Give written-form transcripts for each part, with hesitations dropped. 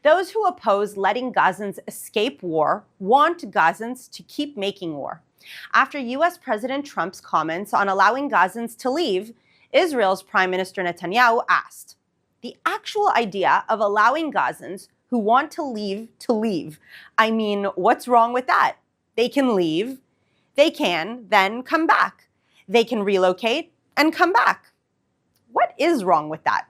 Those who oppose letting Gazans escape war want Gazans to keep making war. After US President Trump's comments on allowing Gazans to leave, Israel's Prime Minister Netanyahu asked, "The actual idea of allowing Gazans who want to leave, I mean, what's wrong with that? They can leave, they can then come back. They can relocate and come back. What is wrong with that?"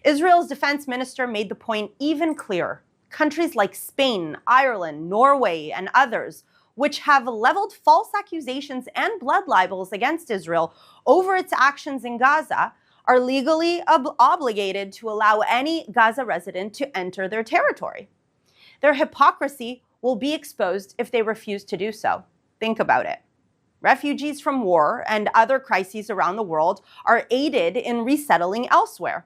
Israel's defense minister made the point even clearer. Countries like Spain, Ireland, Norway, and others, which have leveled false accusations and blood libels against Israel over its actions in Gaza, are legally obligated to allow any Gaza resident to enter their territory. Their hypocrisy will be exposed if they refuse to do so. Think about it. Refugees from war and other crises around the world are aided in resettling elsewhere.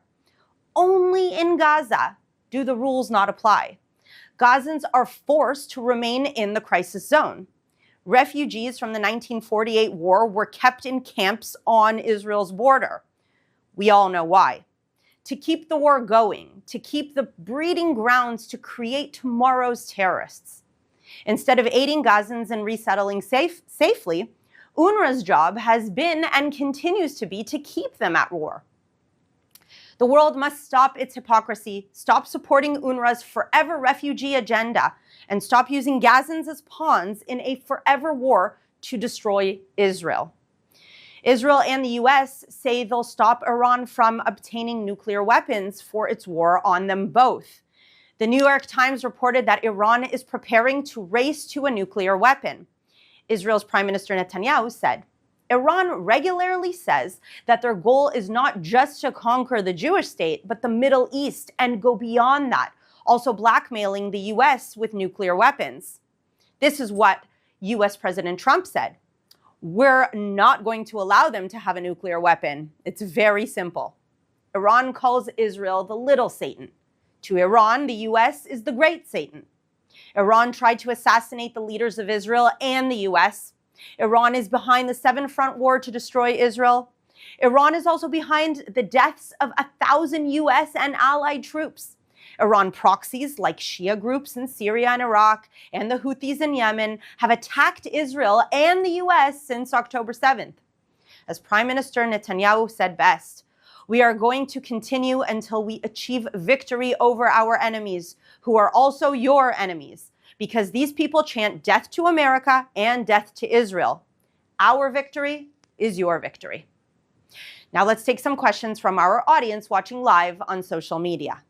Only in Gaza do the rules not apply. Gazans are forced to remain in the crisis zone. Refugees from the 1948 war were kept in camps on Israel's border. We all know why. To keep the war going, to keep the breeding grounds to create tomorrow's terrorists. Instead of aiding Gazans in resettling safely, UNRWA's job has been and continues to be to keep them at war. The world must stop its hypocrisy, stop supporting UNRWA's forever refugee agenda, and stop using Gazans as pawns in a forever war to destroy Israel. Israel and the US say they'll stop Iran from obtaining nuclear weapons for its war on them both. The New York Times reported that Iran is preparing to race to a nuclear weapon. Israel's Prime Minister Netanyahu said, "Iran regularly says that their goal is not just to conquer the Jewish state, but the Middle East and go beyond that, also blackmailing the US with nuclear weapons." This is what US President Trump said. "We're not going to allow them to have a nuclear weapon. It's very simple." Iran calls Israel the little Satan. To Iran, the US is the great Satan. Iran tried to assassinate the leaders of Israel and the US. Iran is behind the Seven Front War to destroy Israel. Iran is also behind the deaths of 1,000 US and allied troops. Iran proxies like Shia groups in Syria and Iraq and the Houthis in Yemen have attacked Israel and the US since October 7th. As Prime Minister Netanyahu said best, "We are going to continue until we achieve victory over our enemies, who are also your enemies, because these people chant death to America and death to Israel. Our victory is your victory." Now let's take some questions from our audience watching live on social media.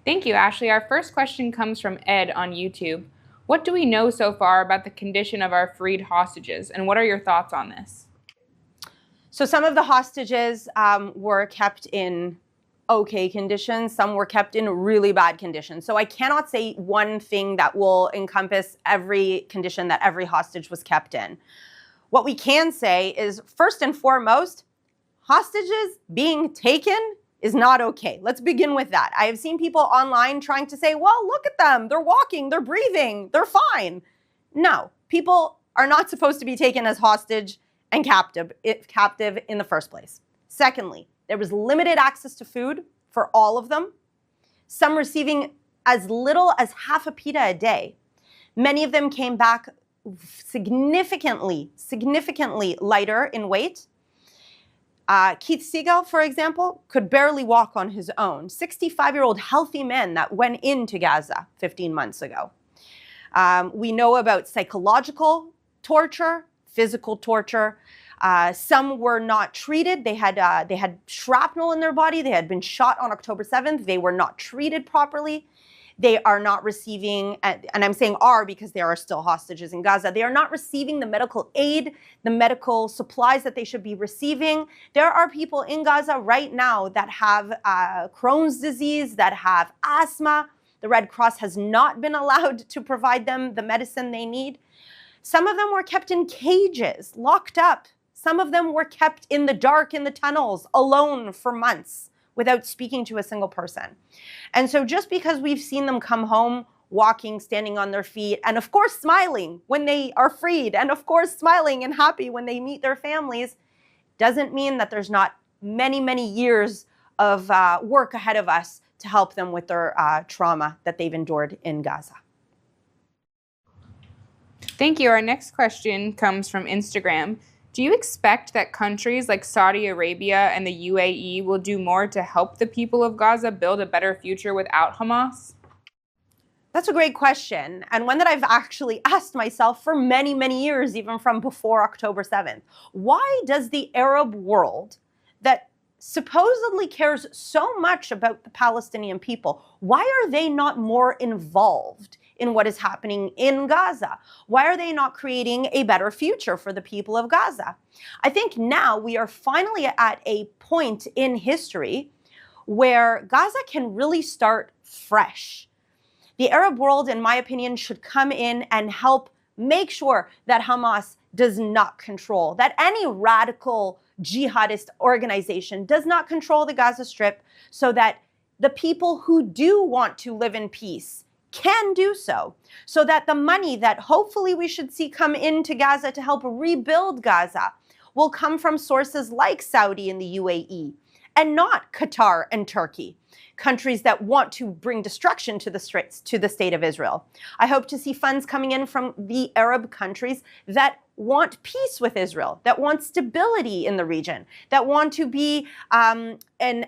Thank you, Ashley. Our first question comes from Ed on YouTube. What do we know so far about the condition of our freed hostages, and what are your thoughts on this? So some of the hostages were kept in okay conditions. Some were kept in really bad conditions. So I cannot say one thing that will encompass every condition that every hostage was kept in. What we can say is, first and foremost, hostages being taken is not okay. Let's begin with that. I have seen people online trying to say, well, look at them. They're walking, they're breathing, they're fine. No, people are not supposed to be taken as hostage and captive in the first place. Secondly, there was limited access to food for all of them, some receiving as little as half a pita a day. Many of them came back significantly lighter in weight. Keith Siegel, for example, could barely walk on his own. 65-year-old healthy man that went into Gaza 15 months ago. We know about psychological torture, physical torture. Some were not treated. They had shrapnel in their body. They had been shot on October 7th. They were not treated properly. They are not receiving, and I'm saying are because there are still hostages in Gaza, they are not receiving the medical aid, the medical supplies that they should be receiving. There are people in Gaza right now that have Crohn's disease, that have asthma. The Red Cross has not been allowed to provide them the medicine they need. Some of them were kept in cages, locked up. Some of them were kept in the dark in the tunnels, alone for months, without speaking to a single person. And so just because we've seen them come home, walking, standing on their feet, and of course smiling when they are freed, and of course smiling and happy when they meet their families, doesn't mean that there's not many, many years of work ahead of us to help them with their trauma that they've endured in Gaza. Thank you. Our next question comes from Instagram. Do you expect that countries like Saudi Arabia and the UAE will do more to help the people of Gaza build a better future without Hamas? That's a great question, and one that I've actually asked myself for many, many years, even from before October 7th. Why does the Arab world that supposedly cares so much about the Palestinian people, why are they not more involved in what is happening in Gaza? Why are they not creating a better future for the people of Gaza? I think now we are finally at a point in history where Gaza can really start fresh. The Arab world, in my opinion, should come in and help make sure that Hamas does not control, that any radical jihadist organization does not control the Gaza Strip, so that the people who do want to live in peace can do so that the money that hopefully we should see come into Gaza to help rebuild Gaza will come from sources like Saudi and the UAE, and not Qatar and Turkey, countries that want to bring destruction to the state of Israel. I hope to see funds coming in from the Arab countries that want peace with Israel, that want stability in the region, that want to be in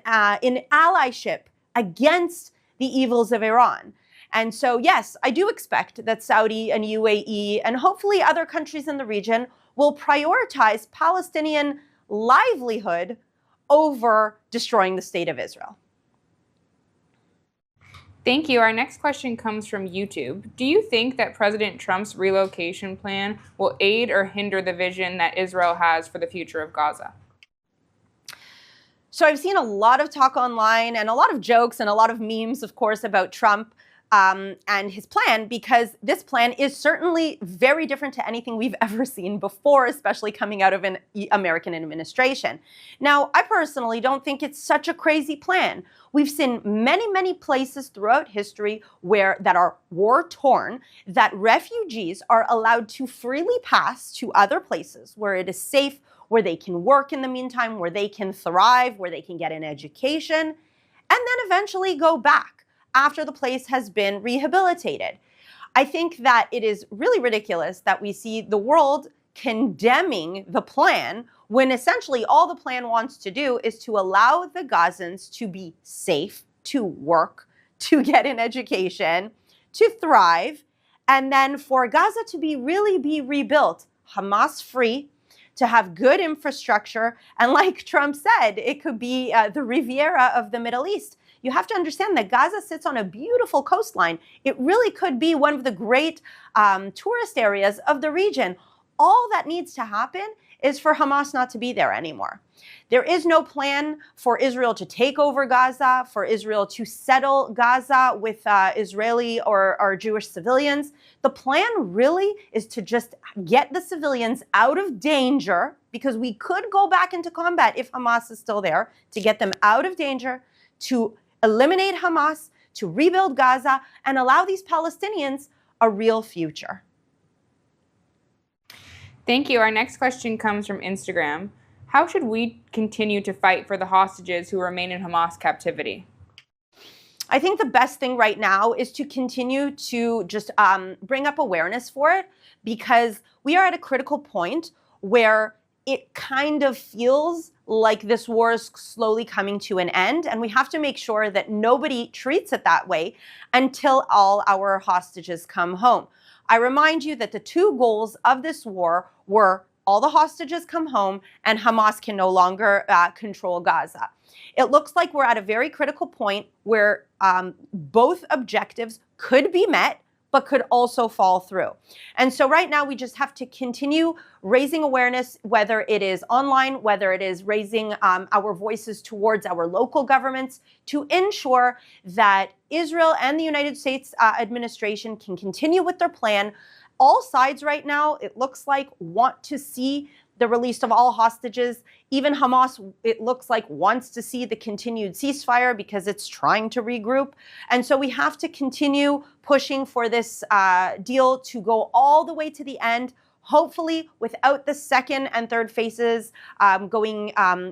allyship against the evils of Iran. And so, yes, I do expect that Saudi and UAE and hopefully other countries in the region will prioritize Palestinian livelihood over destroying the state of Israel. Thank you. Our next question comes from YouTube. Do you think that President Trump's relocation plan will aid or hinder the vision that Israel has for the future of Gaza? So I've seen a lot of talk online and a lot of jokes and a lot of memes, of course, about Trump and his plan, because this plan is certainly very different to anything we've ever seen before, especially coming out of an American administration. Now, I personally don't think it's such a crazy plan. We've seen many, many places throughout history that are war-torn, that refugees are allowed to freely pass to other places where it is safe, where they can work in the meantime, where they can thrive, where they can get an education, and then eventually go back after the place has been rehabilitated. I think that it is really ridiculous that we see the world condemning the plan when essentially all the plan wants to do is to allow the Gazans to be safe, to work, to get an education, to thrive, and then for Gaza to really be rebuilt, Hamas-free, to have good infrastructure, and like Trump said, it could be the Riviera of the Middle East. You have to understand that Gaza sits on a beautiful coastline. It really could be one of the great tourist areas of the region. All that needs to happen is for Hamas not to be there anymore. There is no plan for Israel to take over Gaza, for Israel to settle Gaza with Israeli or Jewish civilians. The plan really is to just get the civilians out of danger, because we could go back into combat if Hamas is still there, to get them out of danger, to eliminate Hamas, to rebuild Gaza, and allow these Palestinians a real future. Thank you. Our next question comes from Instagram. How should we continue to fight for the hostages who remain in Hamas captivity? I think the best thing right now is to continue to just bring up awareness for it, because we are at a critical point where it kind of feels like this war is slowly coming to an end, and we have to make sure that nobody treats it that way until all our hostages come home. I remind you that the two goals of this war were all the hostages come home and Hamas can no longer control Gaza. It looks like we're at a very critical point where both objectives could be met, but could also fall through. And so right now we just have to continue raising awareness, whether it is online, whether it is raising our voices towards our local governments, to ensure that Israel and the United States administration can continue with their plan. All sides right now, it looks like, want to see the release of all hostages. Even Hamas, it looks like, wants to see the continued ceasefire because it's trying to regroup. And so we have to continue pushing for this deal to go all the way to the end. hopefully without the second and third phases going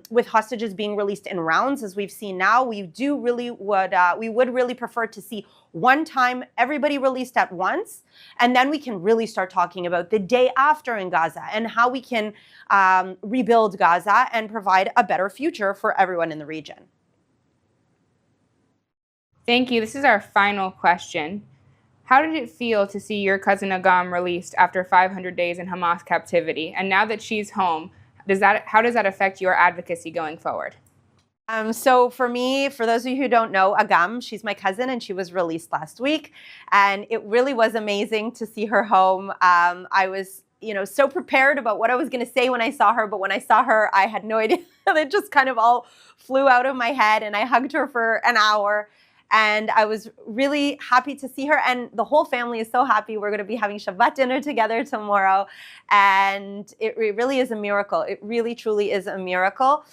with hostages being released in rounds, as we've seen now. We would really prefer to see one time everybody released at once, and then we can really start talking about the day after in Gaza and how we can rebuild Gaza and provide a better future for everyone in the region. Thank you. This is our final question. How did it feel to see your cousin Agam released after 500 days in Hamas captivity? And now that she's home, how does that affect your advocacy going forward? So for me, for those of you who don't know, Agam, she's my cousin and she was released last week. And it really was amazing to see her home. I was so prepared about what I was going to say when I saw her. But when I saw her, I had no idea. It just kind of all flew out of my head. And I hugged her for an hour. And I was really happy to see her. And the whole family is so happy. We're going to be having Shabbat dinner together tomorrow. And it really is a miracle. It really, truly is a miracle.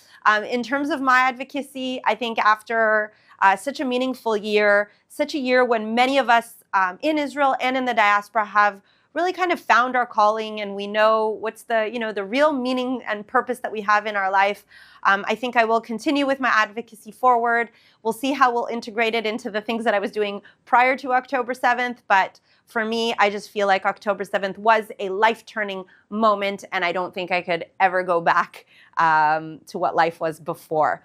In terms of my advocacy, I think after such a meaningful year, such a year when many of us in Israel and in the diaspora have really kind of found our calling and we know what's the real meaning and purpose that we have in our life. I think I will continue with my advocacy forward. We'll see how we'll integrate it into the things that I was doing prior to October 7th. But for me, I just feel like October 7th was a life-turning moment, and I don't think I could ever go back to what life was before.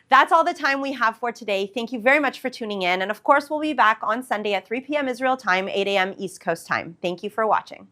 That's all the time we have for today. Thank you very much for tuning in. And of course, we'll be back on Sunday at 3 p.m. Israel time, 8 a.m. East Coast time. Thank you for watching.